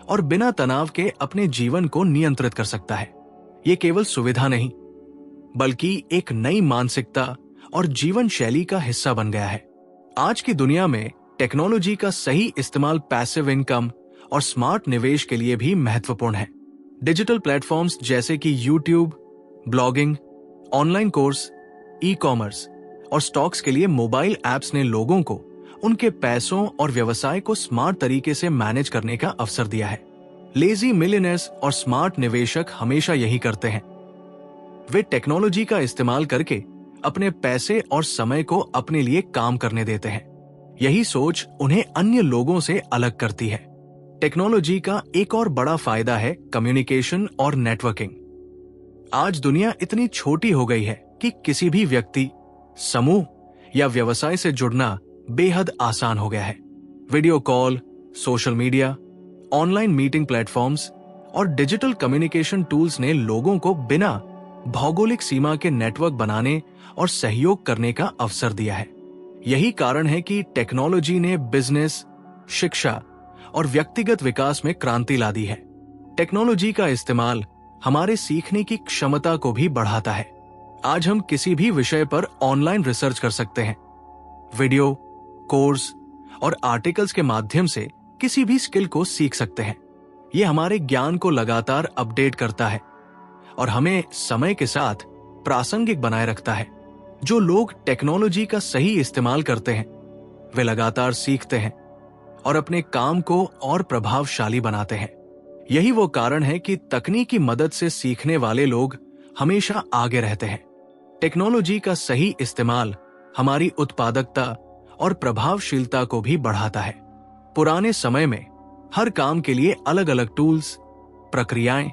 और बिना तनाव के अपने जीवन को नियंत्रित कर सकता है। ये केवल सुविधा नहीं, बल्कि एक नई मानसिकता और जीवन शैली का हिस्सा बन गया है। आज की दुनिया में टेक्नोलॉजी का सही इस्तेमाल पैसिव इनकम और स्मार्ट निवेश के लिए भी महत्वपूर्ण है। डिजिटल प्लेटफॉर्म्स जैसे कि YouTube, blogging, online course, e-commerce और स्टॉक्स के लिए मोबाइल ऐप्स ने लोगों को उनके पैसों और व्यवसाय को स्मार्ट तरीके से मैनेज करने का अवसर दिया है। लेजी मिलियनेयर्स और स्मार्ट निवेशक हमेशा यही करते हैं। वे टेक्नोलॉजी का इस्तेमाल करके अपने पैसे और समय को अपने लिए काम करने देते हैं। यही सोच उन्हें अन्य लोगों से अलग करती है। टेक्नोलॉजी का एक और बड़ा फायदा है कम्युनिकेशन और नेटवर्किंग। आज दुनिया इतनी छोटी हो गई है कि किसी भी व्यक्ति, समूह या व्यवसाय से जुड़ना बेहद आसान हो गया है। Video call, social media, online meeting platforms और डिजिटल कम्युनिकेशन टूल्स ने लोगों को बिना भौगोलिक सीमा के नेटवर्क बनाने और सहयोग करने का अवसर दिया है। यही कारण है कि टेक्नोलॉजी ने बिजनेस, शिक्षा और व्यक्तिगत विकास में क्रांति ला दी है। टेक्नोलॉजी का इस्तेमाल हमारे सीखने की क्षमता को भी बढ़ाता है। आज हम किसी भी विषय पर ऑनलाइन रिसर्च कर सकते हैं। वीडियो, कोर्स और आर्टिकल्स के माध्यम से किसी भी स्किल को सीख सकते हैं। यह हमारे ज्ञान को लगातार अपडेट करता है और हमें समय के साथ प्रासंगिक बनाए रखता है। जो लोग टेक्नोलॉजी का सही इस्तेमाल करते हैं, वे लगातार सीखते हैं और अपने काम को और प्रभावशाली बनाते हैं। यही वो कारण है कि तकनीक की मदद से सीखने वाले लोग हमेशा आगे रहते हैं। टेक्नोलॉजी का सही इस्तेमाल हमारी उत्पादकता और प्रभावशीलता को भी बढ़ाता है। पुराने समय में हर काम के लिए अलग अलग टूल्स, प्रक्रियाएं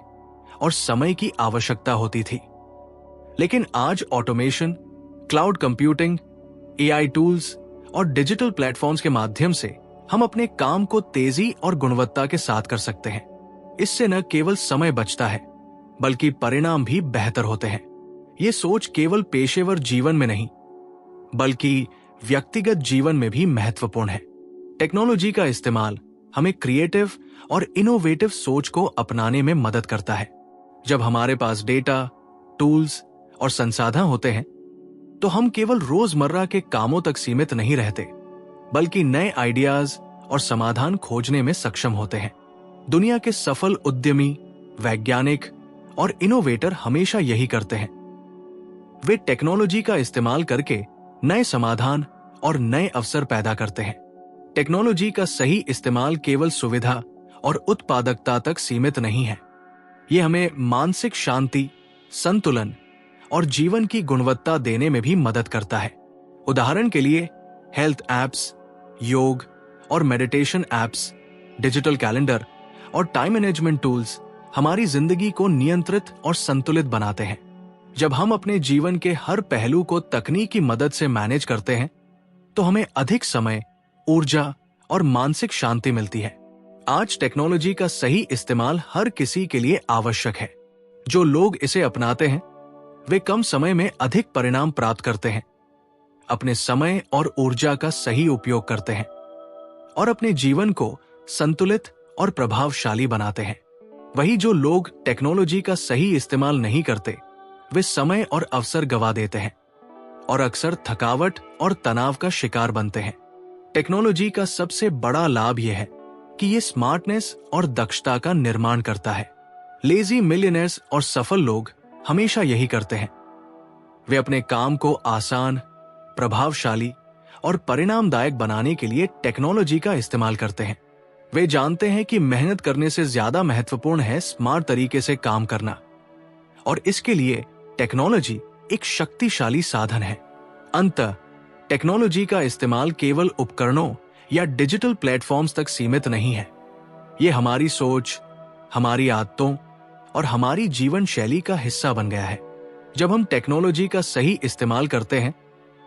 और समय की आवश्यकता होती थी, लेकिन आज automation, cloud computing, AI tools और डिजिटल प्लेटफॉर्म्स के माध्यम से हम अपने काम को तेजी और गुणवत्ता के साथ कर सकते हैं। इससे न केवल समय बचता है, बल्कि परिणाम भी बेहतर होते हैं। ये सोच केवल पेशेवर जीवन में नहीं, बल्कि व्यक्तिगत जीवन में भी महत्वपूर्ण है। टेक्नोलॉजी का इस्तेमाल हमें क्रिएटिव और इनोवेटिव सोच को अपनाने में मदद करता है। जब हमारे पास डेटा, टूल्स और संसाधन होते हैं, तो हम केवल रोजमर्रा के कामों तक सीमित नहीं रहते, बल्कि नए आइडियाज और समाधान खोजने में सक्षम होते हैं। दुनिया के सफल उद्यमी, वैज्ञानिक और इनोवेटर हमेशा यही करते हैं। वे टेक्नोलॉजी का इस्तेमाल करके नए समाधान और नए अवसर पैदा करते हैं। टेक्नोलॉजी का सही इस्तेमाल केवल सुविधा और उत्पादकता तक सीमित नहीं है। यह हमें मानसिक शांति, संतुलन और जीवन की गुणवत्ता देने में भी मदद करता है। उदाहरण के लिए हेल्थ एप्स, योग और मेडिटेशन एप्स, डिजिटल कैलेंडर और टाइम मैनेजमेंट टूल्स हमारी जिंदगी को नियंत्रित और संतुलित बनाते हैं। जब हम अपने जीवन के हर पहलू को तकनीक की मदद से मैनेज करते हैं, तो हमें अधिक समय, ऊर्जा और मानसिक शांति मिलती है। आज टेक्नोलॉजी का सही इस्तेमाल हर किसी के लिए आवश्यक है। जो लोग इसे अपनाते हैं, वे कम समय में अधिक परिणाम प्राप्त करते हैं, अपने समय और ऊर्जा का सही उपयोग करते हैं और अपने जीवन को संतुलित और प्रभावशाली बनाते हैं। वही जो लोग टेक्नोलॉजी का सही इस्तेमाल नहीं करते, वे समय और अवसर गंवा देते हैं और अक्सर थकावट और तनाव का शिकार बनते हैं। टेक्नोलॉजी का सबसे बड़ा लाभ यह है कि यह स्मार्टनेस और दक्षता का निर्माण करता है। लेजी मिलियनेयर्स और सफल लोग हमेशा यही करते हैं। वे अपने काम को आसान, प्रभावशाली और परिणामदायक बनाने के लिए टेक्नोलॉजी का इस्तेमाल करते हैं। वे जानते हैं कि मेहनत करने से ज्यादा महत्वपूर्ण है स्मार्ट तरीके से काम करना, और इसके लिए टेक्नोलॉजी एक शक्तिशाली साधन है। अंततः टेक्नोलॉजी का इस्तेमाल केवल उपकरणों या डिजिटल प्लेटफॉर्म्स तक सीमित नहीं है। यह हमारी सोच, हमारी आदतों और हमारी जीवन शैली का हिस्सा बन गया है। जब हम टेक्नोलॉजी का सही इस्तेमाल करते हैं,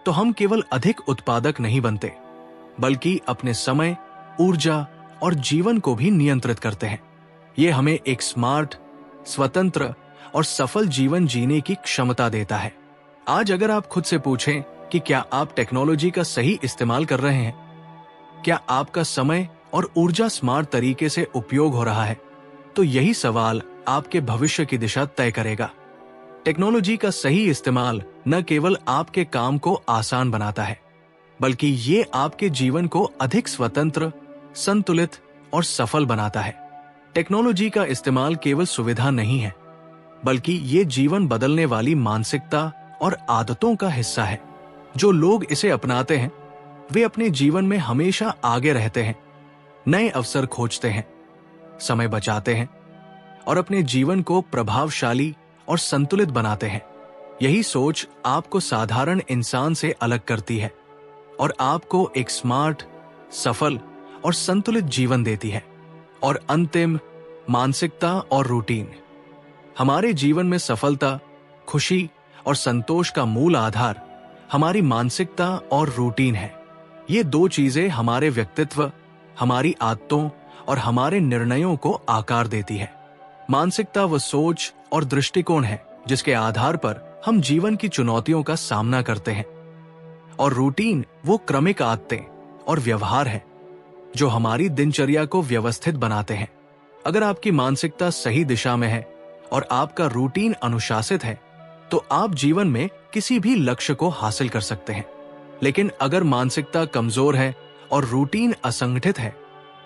तो हम केवल अधिक उत्पादक नहीं बनते, बल्कि अपने समय, ऊर्जा और जीवन को भी नियंत्रित करते हैं। यह हमें एक स्मार्ट, स्वतंत्र और सफल जीवन जीने की क्षमता देता है। आज अगर आप खुद से पूछें कि क्या आप टेक्नोलॉजी का सही इस्तेमाल कर रहे हैं, क्या आपका समय और ऊर्जा स्मार्ट तरीके से उपयोग हो रहा है, तो यही सवाल आपके भविष्य की दिशा तय करेगा। टेक्नोलॉजी का सही इस्तेमाल न केवल आपके काम को आसान बनाता है, बल्कि ये आपके जीवन को अधिक स्वतंत्र, संतुलित और सफल बनाता है। टेक्नोलॉजी का इस्तेमाल केवल सुविधा नहीं है, बल्कि ये जीवन बदलने वाली मानसिकता और आदतों का हिस्सा है। जो लोग इसे अपनाते हैं, वे अपने जीवन में हमेशा आगे रहते हैं, नए अवसर खोजते हैं, समय बचाते हैं और अपने जीवन को प्रभावशाली और संतुलित बनाते हैं। यही सोच आपको साधारण इंसान से अलग करती है और आपको एक स्मार्ट, सफल और संतुलित जीवन देती है। और अंतिम, मानसिकता और रूटीन। हमारे जीवन में सफलता, खुशी और संतोष का मूल आधार हमारी मानसिकता और रूटीन है। ये दो चीजें हमारे व्यक्तित्व, हमारी आदतों और हमारे निर्णयों को आकार देती है। मानसिकता वो सोच और दृष्टिकोण है जिसके आधार पर हम जीवन की चुनौतियों का सामना करते हैं, और रूटीन वो क्रमिक आदतें और व्यवहार है जो हमारी दिनचर्या को व्यवस्थित बनाते हैं। अगर आपकी मानसिकता सही दिशा में है और आपका रूटीन अनुशासित है, तो आप जीवन में किसी भी लक्ष्य को हासिल कर सकते हैं। लेकिन अगर मानसिकता कमजोर है और रूटीन असंगठित है,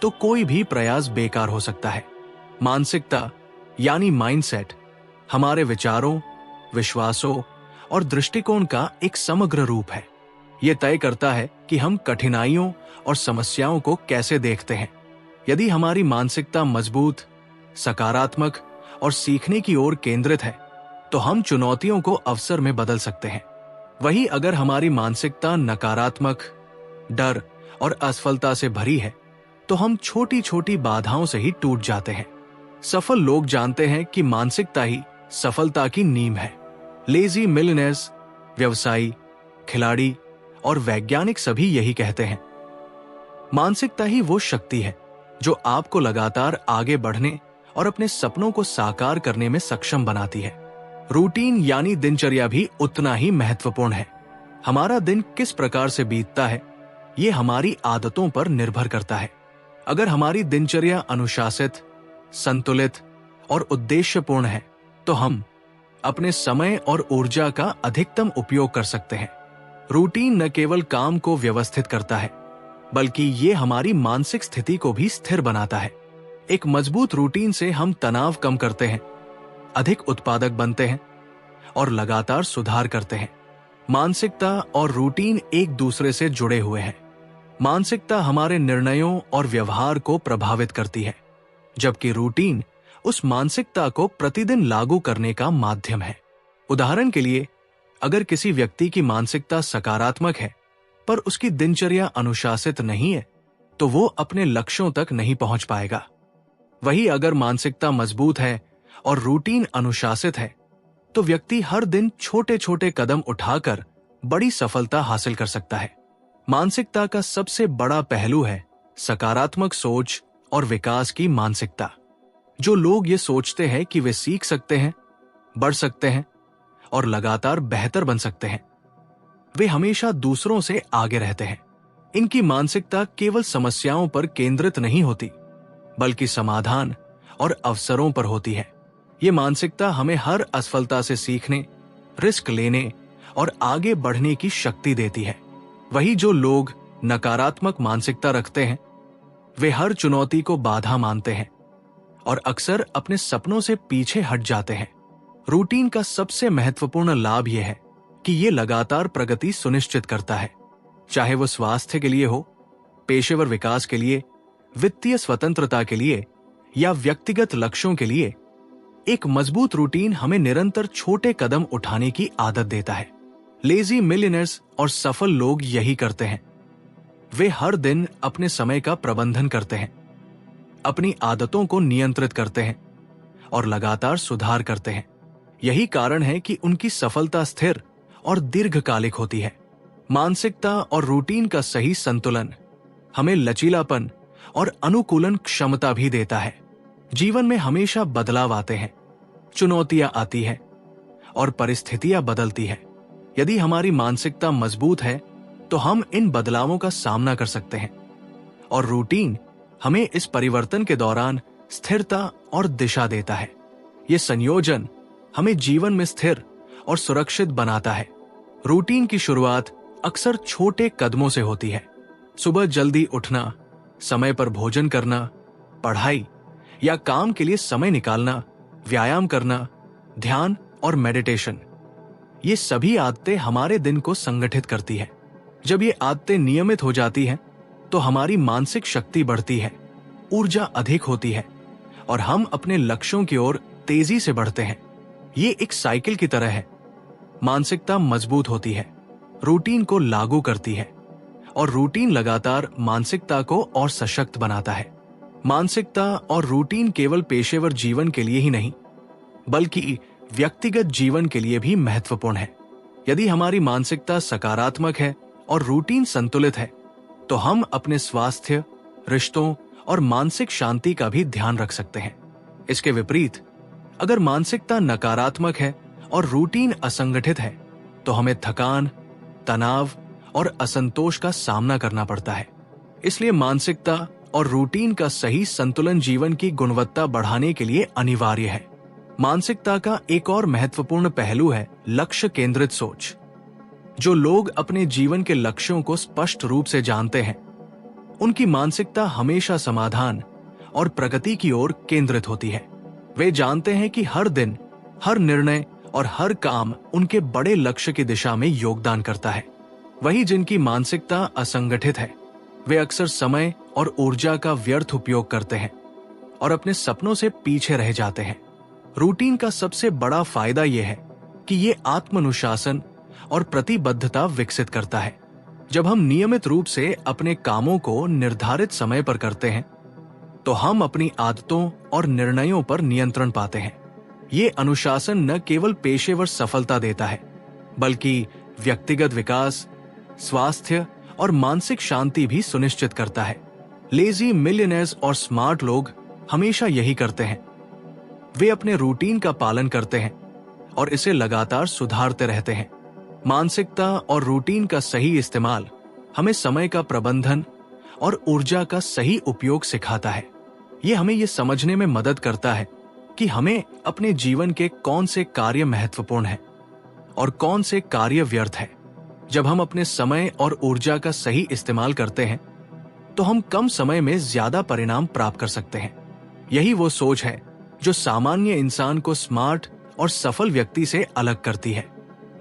तो कोई भी प्रयास बेकार हो सकता है। मानसिकता यानी माइंडसेट हमारे विचारों, विश्वासों और दृष्टिकोण का एक समग्र रूप है। यह तय करता है कि हम कठिनाइयों और समस्याओं को कैसे देखते हैं। यदि हमारी मानसिकता मजबूत, सकारात्मक और सीखने की ओर केंद्रित है, तो हम चुनौतियों को अवसर में बदल सकते हैं। वहीं अगर हमारी मानसिकता नकारात्मक, डर और असफलता से भरी है, तो हम छोटी छोटी बाधाओं से ही टूट जाते हैं। सफल लोग जानते हैं कि मानसिकता ही सफलता की नींव है। लेजी मिलियनेयर्स, व्यवसायी, खिलाड़ी और वैज्ञानिक सभी यही कहते हैं। मानसिकता ही वो शक्ति है जो आपको लगातार आगे बढ़ने और अपने सपनों को साकार करने में सक्षम बनाती है। रूटीन यानी दिनचर्या भी उतना ही महत्वपूर्ण है। हमारा दिन किस प्रकार से बीतता है, ये हमारी आदतों पर निर्भर करता है। अगर हमारी दिनचर्या अनुशासित, संतुलित और उद्देश्यपूर्ण है, तो हम अपने समय और ऊर्जा का अधिकतम उपयोग कर सकते हैं। रूटीन न केवल काम को व्यवस्थित करता है, बल्कि ये हमारी मानसिक स्थिति को भी स्थिर बनाता है। एक मजबूत रूटीन से हम तनाव कम करते हैं, अधिक उत्पादक बनते हैं और लगातार सुधार करते हैं। मानसिकता और रूटीन एक दूसरे से जुड़े हुए हैं। मानसिकता हमारे निर्णयों और व्यवहार को प्रभावित करती है, जबकि रूटीन उस मानसिकता को प्रतिदिन लागू करने का माध्यम है। उदाहरण के लिए, अगर किसी व्यक्ति की मानसिकता सकारात्मक है पर उसकी दिनचर्या अनुशासित नहीं है, तो वो अपने लक्ष्यों तक नहीं पहुंच पाएगा। वहीं अगर मानसिकता मजबूत है और रूटीन अनुशासित है, तो व्यक्ति हर दिन छोटे छोटे कदम उठाकर बड़ी सफलता हासिल कर सकता है। मानसिकता का सबसे बड़ा पहलू है सकारात्मक सोच और विकास की मानसिकता। जो लोग ये सोचते हैं कि वे सीख सकते हैं, बढ़ सकते हैं और लगातार बेहतर बन सकते हैं, वे हमेशा दूसरों से आगे रहते हैं। इनकी मानसिकता केवल समस्याओं पर केंद्रित नहीं होती, बल्कि समाधान और अवसरों पर होती है। ये मानसिकता हमें हर असफलता से सीखने, रिस्क लेने और आगे बढ़ने की शक्ति देती है। वही जो लोग नकारात्मक मानसिकता रखते हैं, वे हर चुनौती को बाधा मानते हैं और अक्सर अपने सपनों से पीछे हट जाते हैं। रूटीन का सबसे महत्वपूर्ण लाभ यह है कि ये लगातार प्रगति सुनिश्चित करता है, चाहे वो स्वास्थ्य के लिए हो, पेशेवर विकास के लिए, वित्तीय स्वतंत्रता के लिए या व्यक्तिगत लक्ष्यों के लिए। एक मजबूत रूटीन हमें निरंतर छोटे कदम उठाने की आदत देता है। लेजी मिलियनेयर्स और सफल लोग यही करते हैं। वे हर दिन अपने समय का प्रबंधन करते हैं, अपनी आदतों को नियंत्रित करते हैं और लगातार सुधार करते हैं। यही कारण है कि उनकी सफलता स्थिर और दीर्घकालिक होती है। मानसिकता और रूटीन का सही संतुलन हमें लचीलापन और अनुकूलन क्षमता भी देता है। जीवन में हमेशा बदलाव आते हैं, चुनौतियां आती हैं और परिस्थितियां बदलती हैं। यदि हमारी मानसिकता मजबूत है, तो हम इन बदलावों का सामना कर सकते हैं और रूटीन हमें इस परिवर्तन के दौरान स्थिरता और दिशा देता है। ये संयोजन हमें जीवन में स्थिर और सुरक्षित बनाता है। रूटीन की शुरुआत अक्सर छोटे कदमों से होती है। सुबह जल्दी उठना, समय पर भोजन करना, पढ़ाई या काम के लिए समय निकालना, व्यायाम करना, ध्यान और मेडिटेशन, ये सभी आदतें हमारे दिन को संगठित करती है। जब ये आदतें नियमित हो जाती हैं, तो हमारी मानसिक शक्ति बढ़ती है, ऊर्जा अधिक होती है और हम अपने लक्ष्यों की ओर तेजी से बढ़ते हैं। ये एक साइकिल की तरह है। मानसिकता मजबूत होती है, रूटीन को लागू करती है और रूटीन लगातार मानसिकता को और सशक्त बनाता है। मानसिकता और रूटीन केवल पेशेवर जीवन के लिए ही नहीं, बल्कि व्यक्तिगत जीवन के लिए भी महत्वपूर्ण है। यदि हमारी मानसिकता सकारात्मक है और रूटीन संतुलित है, तो हम अपने स्वास्थ्य, रिश्तों और मानसिक शांति का भी ध्यान रख सकते हैं। इसके विपरीत, अगर मानसिकता नकारात्मक है और रूटीन असंगठित है, तो हमें थकान, तनाव और असंतोष का सामना करना पड़ता है। इसलिए मानसिकता और रूटीन का सही संतुलन जीवन की गुणवत्ता बढ़ाने के लिए अनिवार्य है। मानसिकता का एक और महत्वपूर्ण पहलू है लक्ष्य केंद्रित सोच। जो लोग अपने जीवन के लक्ष्यों को स्पष्ट रूप से जानते हैं, उनकी मानसिकता हमेशा समाधान और प्रगति की ओर केंद्रित होती है। वे जानते हैं कि हर दिन, हर निर्णय और हर काम उनके बड़े लक्ष्य की दिशा में योगदान करता है। वहीं जिनकी मानसिकता असंगठित है, वे अक्सर समय और ऊर्जा का व्यर्थ उपयोग करते हैं और अपने सपनों से पीछे रह जाते हैं। रूटीन का सबसे बड़ा फायदा यह है कि ये आत्मानुशासन और प्रतिबद्धता विकसित करता है। जब हम नियमित रूप से अपने कामों को निर्धारित समय पर करते हैं, तो हम अपनी आदतों और निर्णयों पर नियंत्रण पाते हैं। ये अनुशासन न केवल पेशेवर सफलता देता है, बल्कि व्यक्तिगत विकास, स्वास्थ्य और मानसिक शांति भी सुनिश्चित करता है। लेजी मिलियनेयर्स और स्मार्ट लोग हमेशा यही करते हैं। वे अपने रूटीन का पालन करते हैं और इसे लगातार सुधारते रहते हैं। मानसिकता और रूटीन का सही इस्तेमाल हमें समय का प्रबंधन और ऊर्जा का सही उपयोग सिखाता है। ये हमें ये समझने में मदद करता है कि हमें अपने जीवन के कौन से कार्य महत्वपूर्ण हैं और कौन से कार्य व्यर्थ है। जब हम अपने समय और ऊर्जा का सही इस्तेमाल करते हैं तो हम कम समय में ज्यादा परिणाम प्राप्त कर सकते हैं। यही वो सोच है जो सामान्य इंसान को स्मार्ट और सफल व्यक्ति से अलग करती है।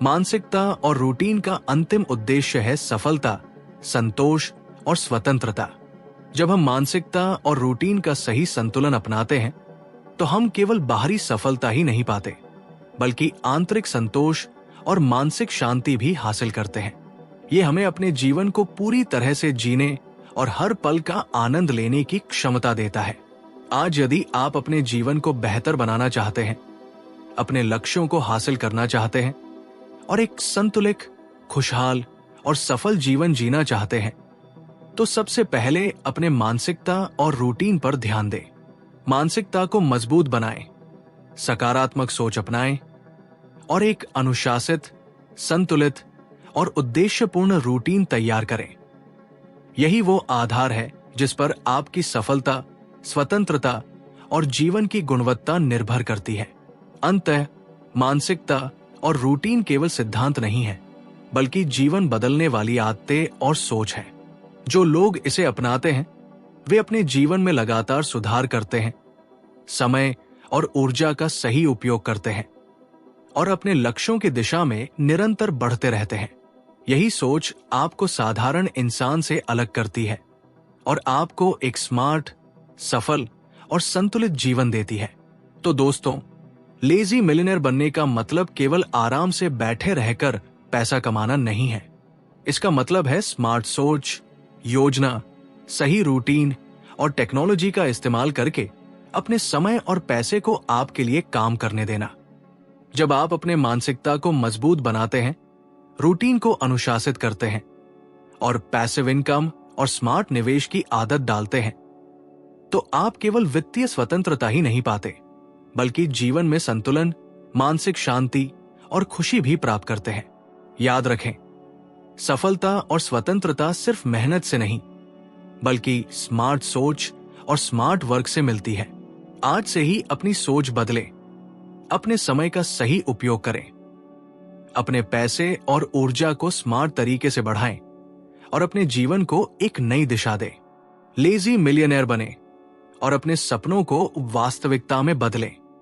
मानसिकता और रूटीन का अंतिम उद्देश्य है सफलता, संतोष और स्वतंत्रता। जब हम मानसिकता और रूटीन का सही संतुलन अपनाते हैं तो हम केवल बाहरी सफलता ही नहीं पाते, बल्कि आंतरिक संतोष और मानसिक शांति भी हासिल करते हैं। ये हमें अपने जीवन को पूरी तरह से जीने और हर पल का आनंद लेने की क्षमता देता है। आज यदि आप अपने जीवन को बेहतर बनाना चाहते हैं, अपने लक्ष्यों को हासिल करना चाहते हैं और एक संतुलित, खुशहाल और सफल जीवन जीना चाहते हैं, तो सबसे पहले अपने मानसिकता और रूटीन पर ध्यान दें। मानसिकता को मजबूत बनाएं, सकारात्मक सोच अपनाएं और एक अनुशासित, संतुलित और उद्देश्यपूर्ण रूटीन तैयार करें। यही वो आधार है जिस पर आपकी सफलता, स्वतंत्रता और जीवन की गुणवत्ता निर्भर करती है। अंततः मानसिकता और रूटीन केवल सिद्धांत नहीं है, बल्कि जीवन बदलने वाली आदतें और सोच है। जो लोग इसे अपनाते हैं वे अपने जीवन में लगातार सुधार करते हैं, समय और ऊर्जा का सही उपयोग करते हैं और अपने लक्ष्यों की दिशा में निरंतर बढ़ते रहते हैं। यही सोच आपको साधारण इंसान से अलग करती है और आपको एक स्मार्ट, सफल और संतुलित जीवन देती है। तो दोस्तों, लेजी मिलियनेयर बनने का मतलब केवल आराम से बैठे रहकर पैसा कमाना नहीं है। इसका मतलब है स्मार्ट सोच, योजना, सही रूटीन और टेक्नोलॉजी का इस्तेमाल करके अपने समय और पैसे को आपके लिए काम करने देना। जब आप अपने मानसिकता को मजबूत बनाते हैं, रूटीन को अनुशासित करते हैं और पैसिव इनकम और स्मार्ट निवेश की आदत डालते हैं, तो आप केवल वित्तीय स्वतंत्रता ही नहीं पाते, बल्कि जीवन में संतुलन, मानसिक शांति और खुशी भी प्राप्त करते हैं। याद रखें, सफलता और स्वतंत्रता सिर्फ मेहनत से नहीं, बल्कि स्मार्ट सोच और स्मार्ट वर्क से मिलती है। आज से ही अपनी सोच बदलें, अपने समय का सही उपयोग करें, अपने पैसे और ऊर्जा को स्मार्ट तरीके से बढ़ाएं और अपने जीवन को एक नई दिशा दें। लेजी मिलियनेयर बने और अपने सपनों को वास्तविकता में बदलें।